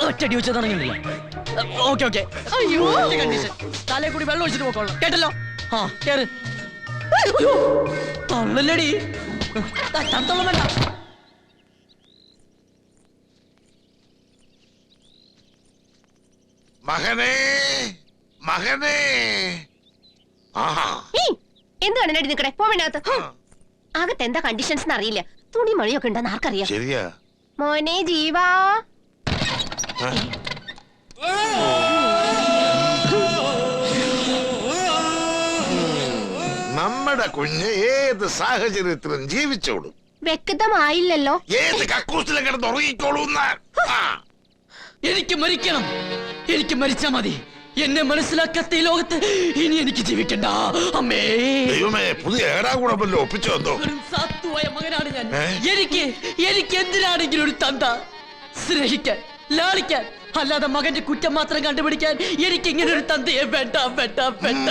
ഒറ്റടി വെച്ചതാണെങ്കിലല്ല. Okay okay. അയ്യോ condition തലേ കൂടി വെള്ളം ഒഴിച്ചിട്ട് പോക്കോളാം കേട്ടല്ലോ. ആ കേറ്. തള്ളല്ലടി തണുത്തോളം വേണ്ട. മകനേ മകനേ. എന്താണ് നടി നിക്കടെ പോവിനകത്ത്? അകത്ത് എന്താ കണ്ടീഷൻസ് അറിയില്ല. തുണി മഴയൊക്കെ ഉണ്ടെന്ന് ആർക്കറിയാം. ശരിയാ മോനെ ജീവാ. നമ്മുടെ കുഞ്ഞ് ഏത് സാഹചര്യത്തിലും ജീവിച്ചോളും. വ്യക്തമായില്ലല്ലോ. ഏത് കക്കൂസിലും കിടന്ന് ഉറങ്ങിക്കോളൂ. എനിക്ക് മരിക്കണം. എനിക്ക് മരിച്ചാ മതി. എന്നെ മനസ്സിലാക്കാത്ത ഈ ലോകത്ത് ഇനി എനിക്ക് ജീവിക്കണ്ട. അമ്മേ ദൈവമേ, പുതിയ ഏടാകൂടമല്ലോ ഒപ്പിച്ചു വന്നോ. സാത്തുവായ മകനാണ് ഞാൻ. എനിക്ക് എന്തിനാണെങ്കിലും ഒരു തന്ത സ്നേഹിക്കാൻ ലാളിക്കാൻ, അല്ലാതെ മകന്റെ കുറ്റം മാത്രം കണ്ടുപിടിക്കാൻ എനിക്ക് ഇങ്ങനെ ഒരു തന്തയെ വേണ്ട വേണ്ട വേണ്ട.